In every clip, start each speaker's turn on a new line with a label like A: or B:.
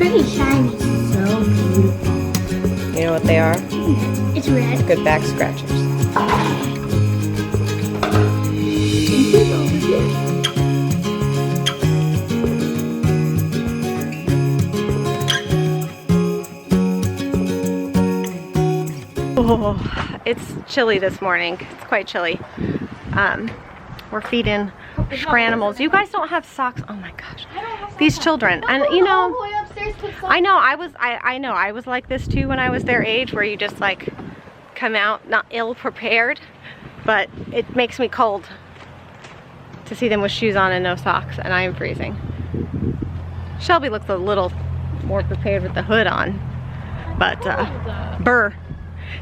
A: pretty shiny. So beautiful.
B: You know what they are?
A: It's red.
B: Good back scratchers. Oh, it's chilly this morning. It's quite chilly. We're feeding animals. You guys don't have socks. Oh my gosh. These children. And you know, I know I was like this too when I was their age, where you just like come out not ill prepared, but it makes me cold to see them with shoes on and no socks, and I am freezing. Shelby looks a little more prepared with the hood on, but burr.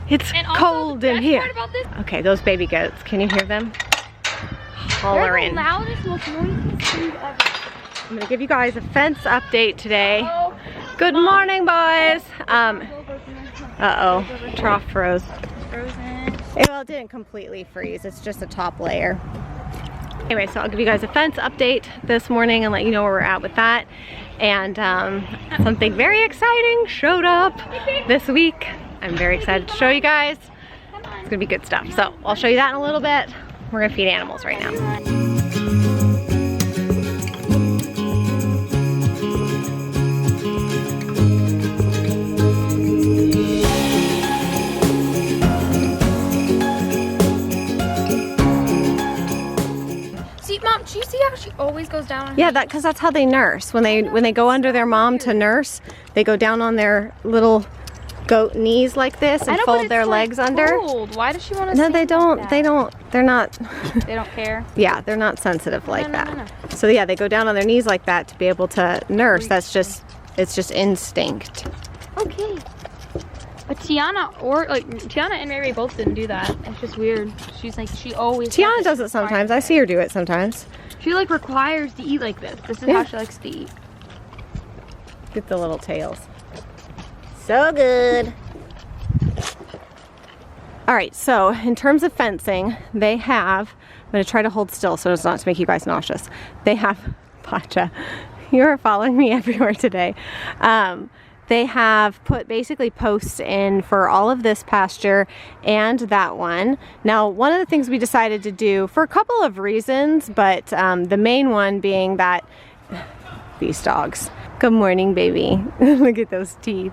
B: It's cold in here. Okay, those baby goats, can you hear them? Hollering.
A: They're the loudest, most noisiest thing ever.
B: I'm gonna give you guys a fence update today. Good morning, boys. Uh-oh, trough froze. Well, it didn't completely freeze, it's just a top layer. Anyway, so I'll give you guys a fence update this morning and let you know where we're at with that. And something very exciting showed up this week. I'm very excited to show you guys. It's gonna be good stuff. So I'll show you that in a little bit. We're gonna feed animals right now.
A: See, Mom, do you see how she always goes down on her
B: Yeah, because that's how they nurse. When they go under their mom to nurse, they go down on their little goat knees like this and fold their legs under.
A: Why does she want to?
B: No, they don't. They don't. They're not.
A: They don't care.
B: Yeah, they're not sensitive like that. So yeah, they go down on their knees like that to be able to nurse. That's just, it's just instinct.
A: Okay. But Tiana and Mary both didn't do that. It's just weird. She's like, she always.
B: Tiana does it sometimes. I see her do it sometimes.
A: She like requires to eat like this. This is how she likes to eat.
B: Get the little tails. So good. All right, so in terms of fencing, they have, I'm gonna try to hold still so as not to make you guys nauseous. They have, Pasture, you're following me everywhere today. They have put basically posts in for all of this pasture and that one. Now, one of the things we decided to do for a couple of reasons, but the main one being that these dogs. Good morning, baby. Look at those teeth.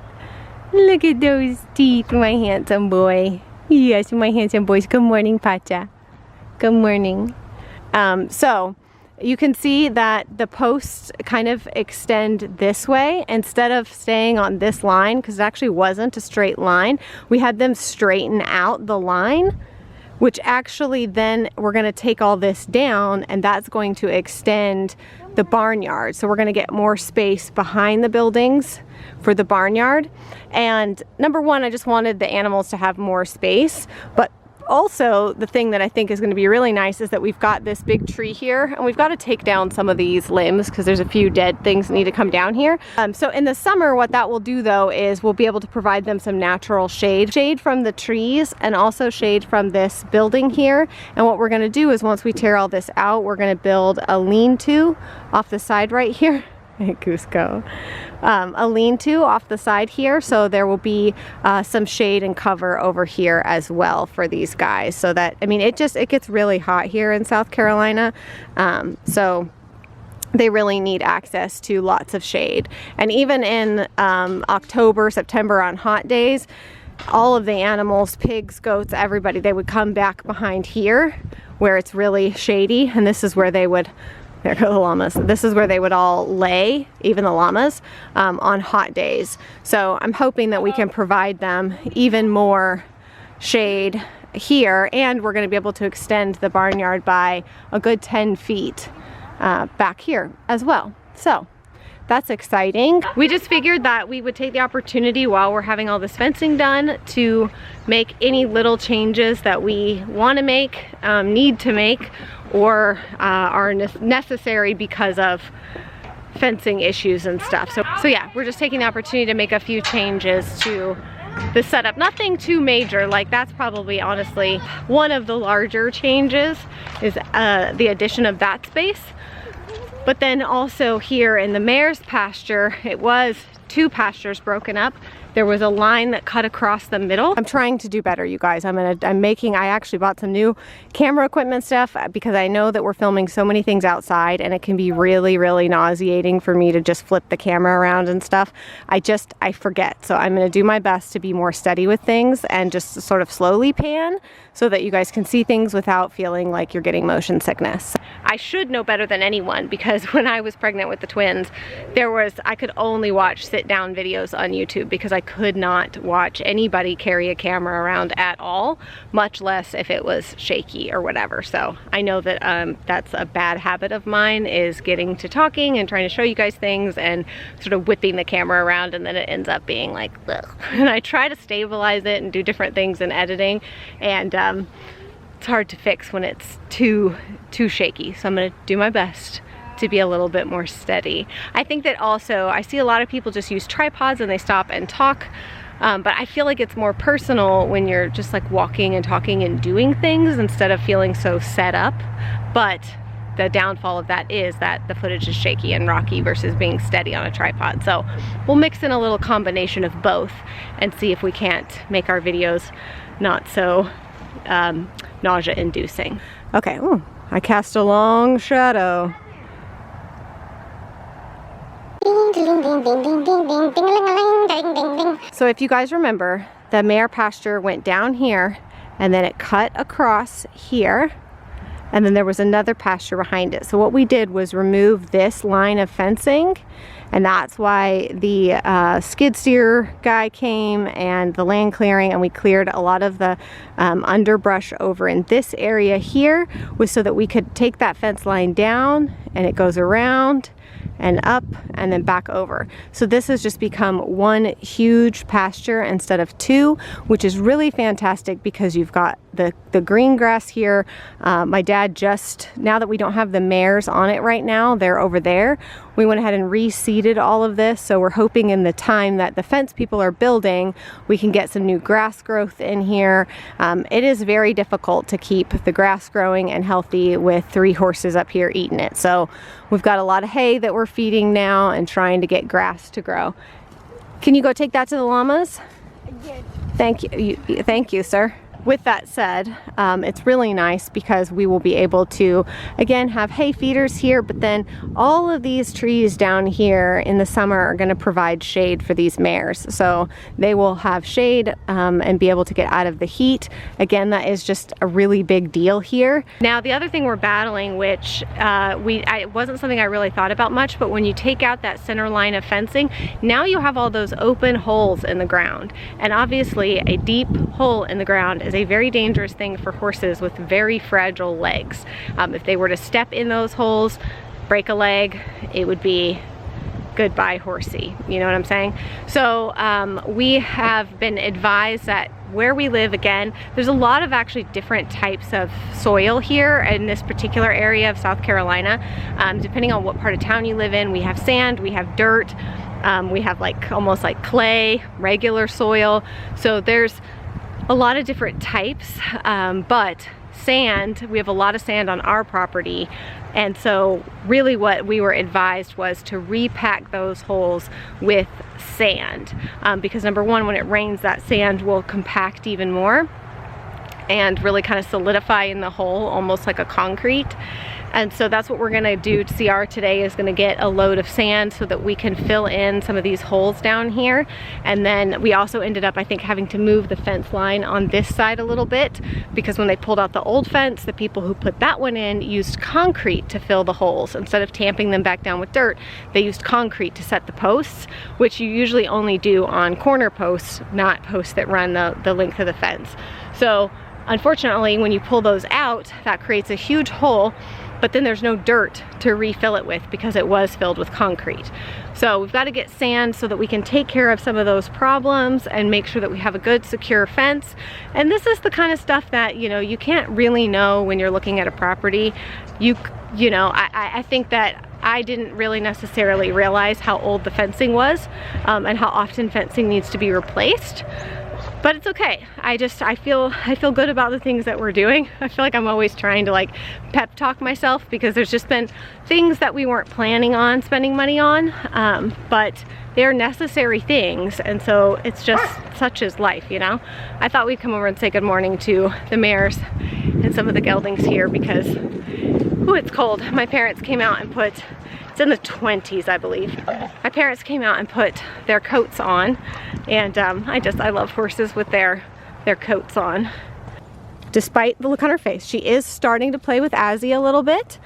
B: Look at those teeth, my handsome boy. Yes, my handsome boys. Good morning, Pasture. Good morning. So you can see that the posts kind of extend this way instead of staying on this line, because it actually wasn't a straight line. We had them straighten out the line, which actually then we're going to take all this down, and that's going to extend the barnyard. So we're going to get more space behind the buildings for the barnyard. And number one, I just wanted the animals to have more space, but also the thing that I think is going to be really nice is that we've got this big tree here, and we've got to take down some of these limbs because there's a few dead things that need to come down here. So in the summer, what that will do though is we'll be able to provide them some natural shade from the trees and also shade from this building here. And what we're going to do is once we tear all this out, we're going to build a lean-to off the side right here. Cusco. A lean-to off the side here, so there will be some shade and cover over here as well for these guys, so that, I mean, it gets really hot here in South Carolina, so they really need access to lots of shade. And even in October, September on hot days, all of the animals, pigs, goats, everybody, they would come back behind here where it's really shady, and this is where they would, there go the llamas. This is where they would all lay, even the llamas, on hot days. So I'm hoping that we can provide them even more shade here, and we're going to be able to extend the barnyard by a good 10 feet back here as well. So that's exciting. We just figured that we would take the opportunity while we're having all this fencing done to make any little changes that we want to make, need to make, or are necessary because of fencing issues and stuff. So yeah, we're just taking the opportunity to make a few changes to the setup. Nothing too major, like that's probably honestly one of the larger changes is the addition of that space. But then also here in the mare's pasture, it was 2 pastures broken up. There was a line that cut across the middle. I'm trying to do better, you guys. I actually bought some new camera equipment stuff because I know that we're filming so many things outside and it can be really, really nauseating for me to just flip the camera around and stuff. I forget. So I'm gonna do my best to be more steady with things and just sort of slowly pan so that you guys can see things without feeling like you're getting motion sickness. I should know better than anyone because when I was pregnant with the twins, I could only watch sit down videos on YouTube because I could not watch anybody carry a camera around at all, much less if it was shaky or whatever. So I know that that's a bad habit of mine, is getting to talking and trying to show you guys things and sort of whipping the camera around, and then it ends up being like, ugh. And I try to stabilize it and do different things in editing, and it's hard to fix when it's too shaky. So I'm gonna do my best to be a little bit more steady. I think that also, I see a lot of people just use tripods and they stop and talk, but I feel like it's more personal when you're just like walking and talking and doing things instead of feeling so set up. But the downfall of that is that the footage is shaky and rocky versus being steady on a tripod. So we'll mix in a little combination of both and see if we can't make our videos not so nausea inducing. Okay, ooh, I cast a long shadow. So if you guys remember, the mare pasture went down here and then it cut across here, and then there was another pasture behind it. So what we did was remove this line of fencing, and that's why the skid steer guy came and the land clearing, and we cleared a lot of the underbrush over in this area here, was so that we could take that fence line down and it goes around and up and then back over. So this has just become one huge pasture instead of 2, which is really fantastic because you've got the green grass here. My dad just, now that we don't have the mares on it right now, they're over there, we went ahead and reseeded all of this. So we're hoping in the time that the fence people are building, we can get some new grass growth in here. It is very difficult to keep the grass growing and healthy with 3 horses up here eating it. So we've got a lot of hay that we're feeding now and trying to get grass to grow. Can you go take that to the llamas?
C: I did.
B: Thank you. Thank you, sir. With that said, it's really nice because we will be able to, again, have hay feeders here, but then all of these trees down here in the summer are going to provide shade for these mares. So they will have shade and be able to get out of the heat. Again, that is just a really big deal here. Now, the other thing we're battling, which it wasn't something I really thought about much, but when you take out that center line of fencing, now you have all those open holes in the ground. And obviously, a deep hole in the ground is a very dangerous thing for horses with very fragile legs. If they were to step in those holes, break a leg, it would be goodbye horsey, you know what I'm saying? So we have been advised that where we live, again, there's a lot of actually different types of soil here in this particular area of South Carolina. Depending on what part of town you live in, we have sand, we have dirt, we have like almost like clay, regular soil. So there's a lot of different types, but sand, we have a lot of sand on our property, and so really what we were advised was to repack those holes with sand, because number one, when it rains, that sand will compact even more and really kind of solidify in the hole, almost like a concrete. And so that's what we're gonna do. CR today is gonna get a load of sand so that we can fill in some of these holes down here. And then we also ended up, I think, having to move the fence line on this side a little bit, because when they pulled out the old fence, the people who put that one in used concrete to fill the holes. Instead of tamping them back down with dirt, they used concrete to set the posts, which you usually only do on corner posts, not posts that run the length of the fence. So unfortunately, when you pull those out, that creates a huge hole, but then there's no dirt to refill it with because it was filled with concrete. So we've got to get sand so that we can take care of some of those problems and make sure that we have a good, secure fence. And this is the kind of stuff that, you know, you can't really know when you're looking at a property. You know, I think that I didn't really necessarily realize how old the fencing was and how often fencing needs to be replaced. But it's okay. I feel good about the things that we're doing. I feel like I'm always trying to like pep talk myself because there's just been things that we weren't planning on spending money on, but they're necessary things, and so it's just such is life, you know? I thought we'd come over and say good morning to the mares and some of the geldings here because, ooh, it's cold. My parents came out and put, it's in the 20s, I believe. My parents came out and put their coats on, and I love horses with their coats on. Despite the look on her face, she is starting to play with Azzy a little bit.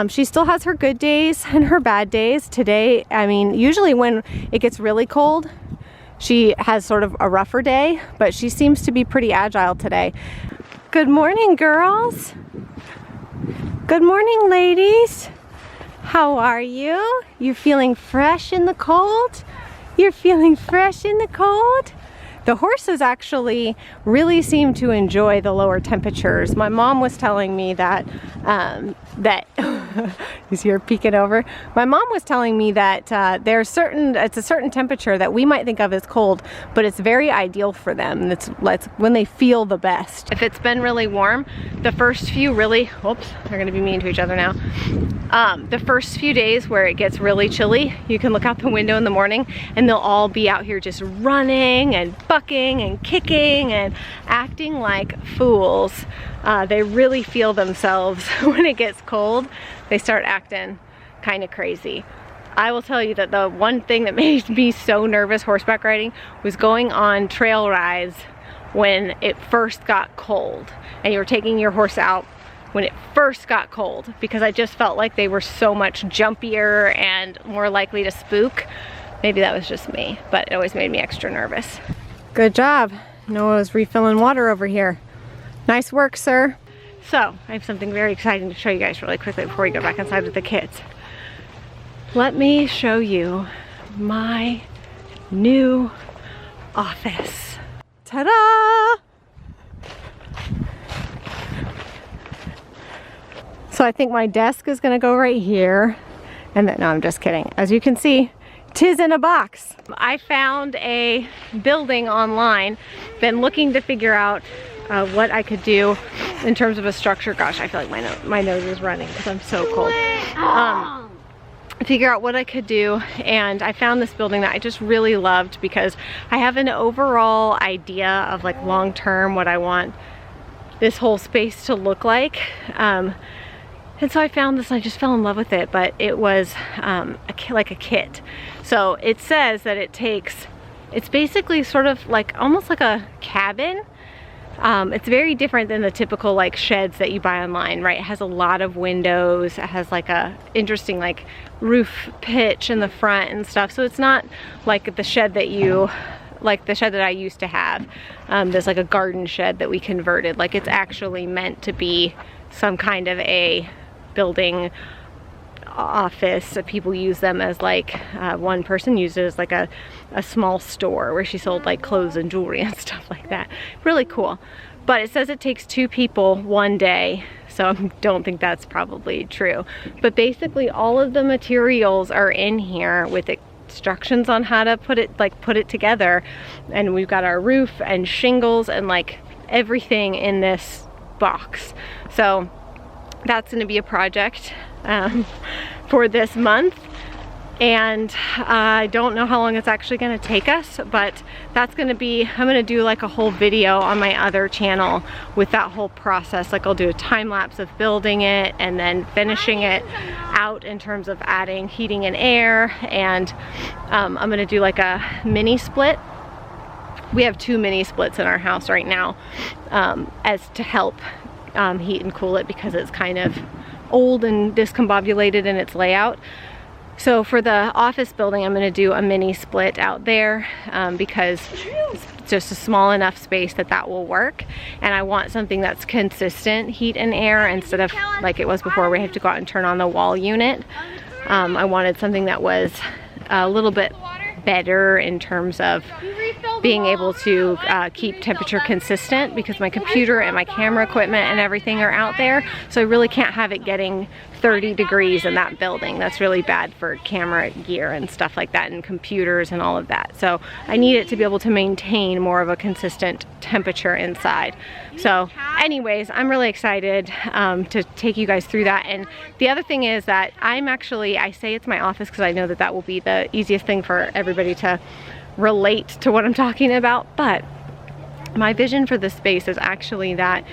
B: She still has her good days and her bad days. Today, I mean, usually when it gets really cold, she has sort of a rougher day, but she seems to be pretty agile today. Good morning, girls. Good morning, ladies. How are you? You feeling fresh in the cold? You're feeling fresh in the cold? The horses actually really seem to enjoy the lower temperatures. My mom was telling me that, he's here peeking over. My mom was telling me that it's a certain temperature that we might think of as cold, but it's very ideal for them. It's when they feel the best. If it's been really warm, the first few oops, they're gonna be mean to each other now. The first few days where it gets really chilly, you can look out the window in the morning and they'll all be out here just running and bucking and kicking and acting like fools. They really feel themselves when it gets cold. They start acting kind of crazy. I will tell you that the one thing that made me so nervous horseback riding was going on trail rides when it first got cold and you were taking your horse out when it first got cold, because I just felt like they were so much jumpier and more likely to spook. Maybe that was just me, but it always made me extra nervous. Good job. Noah's refilling water over here. Nice work, sir. So, I have something very exciting to show you guys really quickly before we go back inside with the kids. Let me show you my new office. Ta-da! So I think my desk is gonna go right here. And then, no, I'm just kidding. As you can see, 'tis in a box. I found a building online, been looking to figure out what I could do in terms of a structure. Gosh, I feel like my nose is running because I'm so cold. Figure out what I could do, and I found this building that I just really loved because I have an overall idea of like long-term what I want this whole space to look like. And so I found this and I just fell in love with it, but it was like a kit. So it says that it's basically sort of like almost like a cabin. It's very different than the typical like sheds that you buy online, right? It has a lot of windows. It has like a interesting like roof pitch in the front and stuff. So it's not like the shed that I used to have. There's like a garden shed that we converted. Like it's actually meant to be some kind of a building office. People use them as like, one person used it as like a small store where she sold like clothes and jewelry and stuff like that. Really cool. But it says it takes 2 people 1 day, so I don't think that's probably true. But basically all of the materials are in here with instructions on how to put it together. And we've got our roof and shingles and like everything in this box. So that's going to be a project for this month, and I don't know how long it's actually going to take us, but that's going to be, I'm going to do like a whole video on my other channel with that whole process. Like I'll do a time lapse of building it and then finishing it out in terms of adding heating and air, and I'm going to do like a mini split. We have 2 mini splits in our house right now as to help heat and cool it because it's kind of old and discombobulated in its layout. So for the office building, I'm going to do a mini split out there because it's just a small enough space that will work. And I want something that's consistent heat and air instead of like it was before we have to go out and turn on the wall unit. I wanted something that was a little bit better in terms of being able to keep temperature consistent because my computer and my camera equipment and everything are out there. So I really can't have it getting 30 degrees in that building. That's really bad for camera gear and stuff like that, and computers and all of that. So I need it to be able to maintain more of a consistent temperature inside. So anyways, I'm really excited to take you guys through that. And the other thing is that I say it's my office because I know that that will be the easiest thing for everybody to relate to what I'm talking about, but my vision for this space is actually that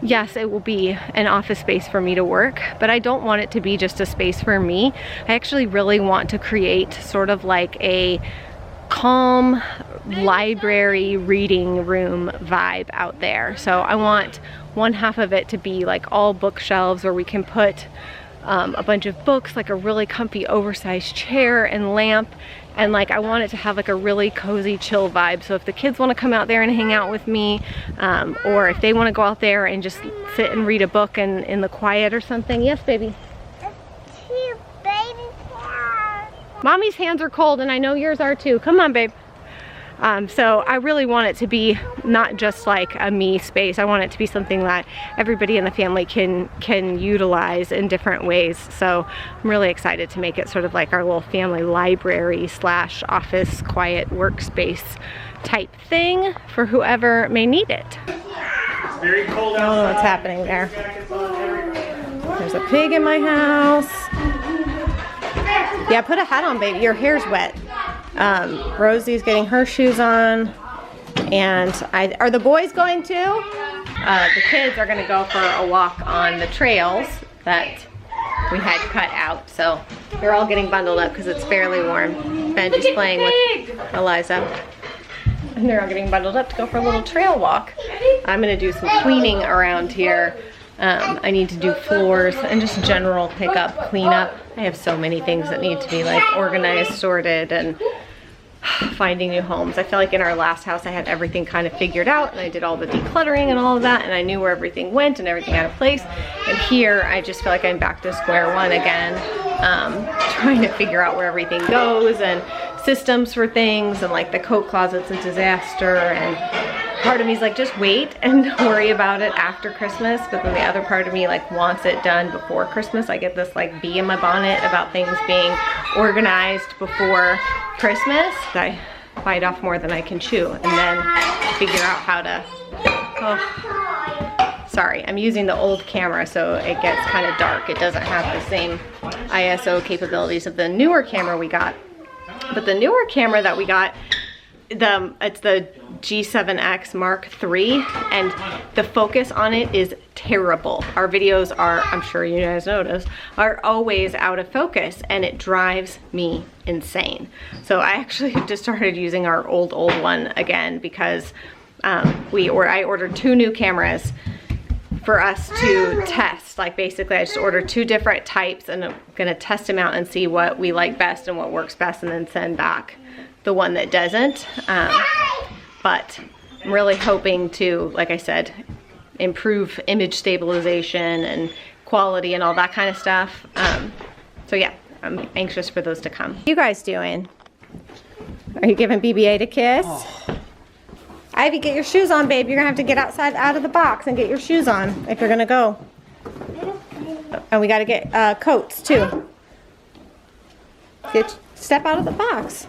B: yes, it will be an office space for me to work, but I don't want it to be just a space for me. I actually really want to create sort of like a calm library reading room vibe out there. So I want one half of it to be like all bookshelves where we can put a bunch of books, like a really comfy oversized chair and lamp, and like I want it to have like a really cozy chill vibe. So if the kids want to come out there and hang out with me, or if they want to go out there and just sit and read a book in the quiet or something. Yes, baby.
C: Cute baby cat.
B: Mommy's hands are cold and I know yours are too. Come on, babe. So I really want it to be not just like a me space. I want it to be something that everybody in the family can utilize in different ways. So I'm really excited to make it sort of like our little family library slash office quiet workspace type thing for whoever may need it.
D: It's very cold outside.
B: I don't know what's happening there. There's a pig in my house. Yeah, put a hat on, baby. Your hair's wet. Rosie's getting her shoes on, and are the boys going too? The kids are gonna go for a walk on the trails that we had cut out, so they're all getting bundled up because it's fairly warm. Benji's playing with Eliza, and they're all getting bundled up to go for a little trail walk. I'm gonna do some cleaning around here. I need to do floors and just general pickup, cleanup. I have so many things that need to be like organized, sorted, and finding new homes. I feel like in our last house I had everything kind of figured out, and I did all the decluttering and all of that, and I knew where everything went and everything had a place. And here I just feel like I'm back to square one again, trying to figure out where everything goes and systems for things, and like the coat closet's a disaster, and part of me is like, just wait and worry about it after Christmas, but then the other part of me like wants it done before Christmas. I get this like bee in my bonnet about things being organized before Christmas. I bite off more than I can chew and then figure out how to, sorry, I'm using the old camera so it gets kind of dark. It doesn't have the same ISO capabilities of the newer camera we got. But the newer camera that we got, it's the G7X Mark III, and the focus on it is terrible. Our videos are, I'm sure you guys notice, are always out of focus, and it drives me insane. So I actually just started using our old one again because I ordered 2 new cameras for us to test. Like basically I just ordered 2 different types, and I'm gonna test them out and see what we like best and what works best, and then send back the one that doesn't. But I'm really hoping to, like I said, improve image stabilization and quality and all that kind of stuff. So yeah, I'm anxious for those to come. What are you guys doing? Are you giving BB-8 a kiss? Oh. Ivy, get your shoes on, babe. You're gonna have to get outside out of the box and get your shoes on if you're gonna go. And we gotta get coats too. Step out of the box.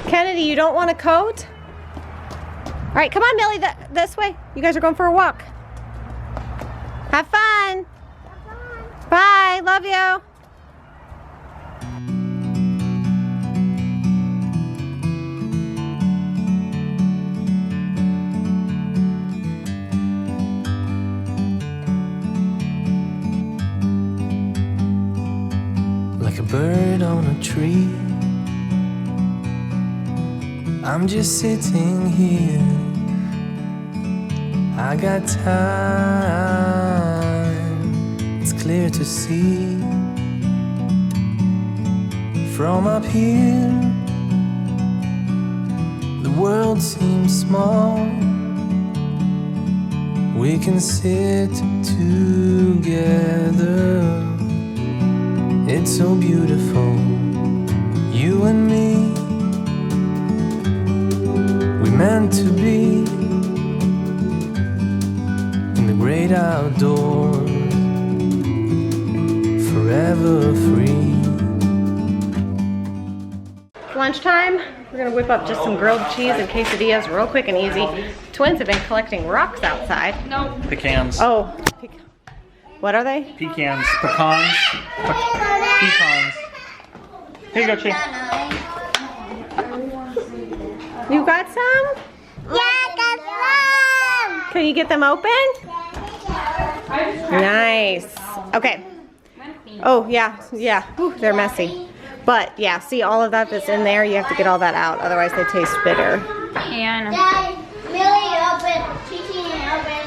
B: Kennedy, you don't want a coat? All right, come on, Millie, this way. You guys are going for a walk. Have fun. Bye, love you.
E: Like a bird on a tree, I'm just sitting here. I got time, it's clear to see. From up here, the world seems small. We can sit together. It's so beautiful.
B: lunchtime, we're gonna whip up just some grilled cheese and quesadillas real quick and easy. Twins have been collecting rocks outside.
A: No.
D: Pecans.
B: Oh, what are they?
D: Pecans. Pecans. Pecans. Here you go, Chi.
B: You got some?
C: Yeah, I got some.
B: Can you get them open? Nice. Okay. Oh, yeah, yeah. Whew, they're messy. But yeah, see all of that that's in there, you have to get all that out, otherwise they taste bitter.
A: And
C: Daddy, Millie open. Chichi open.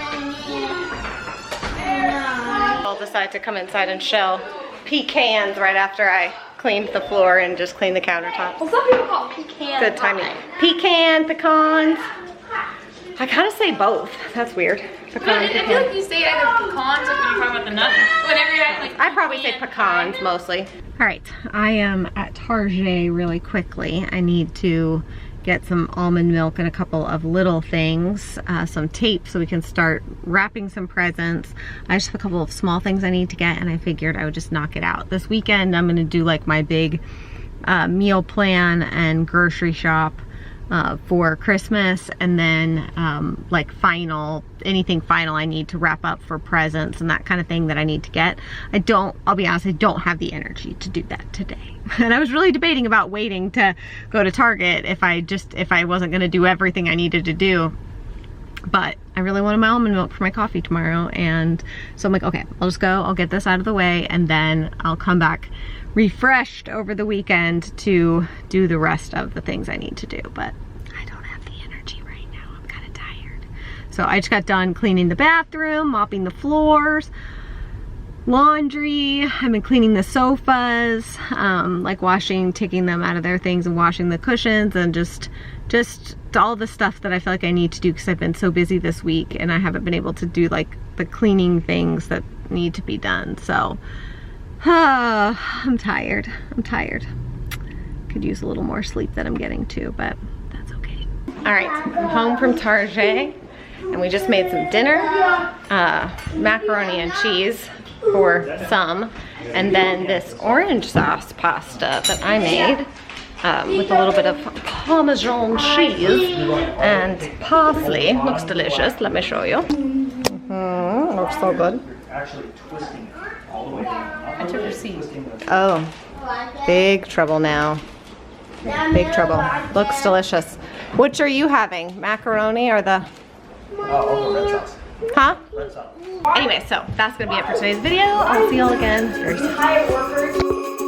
B: I'll decide to come inside and shell pecans right after I cleaned the floor and just cleaned the countertops.
A: well, some people call it pecan.
B: Good timing. Pecan, pecans. I kind of say both. That's weird. Pecan,
A: I feel
B: pecan.
A: like you say either pecans or when you're talking about the nuts. Whenever you're at, like,
B: I probably say pecans mostly. All right, I am at Target really quickly. I need to get some almond milk and a couple of little things, some tape so we can start wrapping some presents. I just have a couple of small things I need to get, and I figured I would just knock it out. This weekend I'm gonna do like my big meal plan and grocery shop for Christmas, and then like anything final I need to wrap up for presents and that kind of thing that I need to get. I'll be honest, I don't have the energy to do that today. And I was really debating about waiting to go to Target if I wasn't gonna do everything I needed to do. But I really wanted my almond milk for my coffee tomorrow, and so I'm like, okay, I'll just go, I'll get this out of the way, and then I'll come back refreshed over the weekend to do the rest of the things I need to do. But I don't have the energy right now. I'm kind of tired. So I just got done cleaning the bathroom, mopping the floors, laundry. I've been cleaning the sofas, like taking them out of their things and washing the cushions, and just all the stuff that I feel like I need to do because I've been so busy this week and I haven't been able to do like the cleaning things that need to be done. So I'm tired. Could use a little more sleep than I'm getting too, but that's okay. All right, I'm home from Target and we just made some dinner, macaroni and cheese for some, and then this orange sauce pasta that I made with a little bit of Parmesan cheese and parsley. Looks delicious. Let me show you. Looks so good.
D: Actually twisting all the way down. I took your seat.
B: Oh, big trouble now. Big trouble. Looks delicious. Which are you having? Macaroni or the...
D: I'll go red sauce.
B: Huh?
D: Red sauce.
B: Anyway, so that's gonna be it for today's video. I'll see y'all again very soon.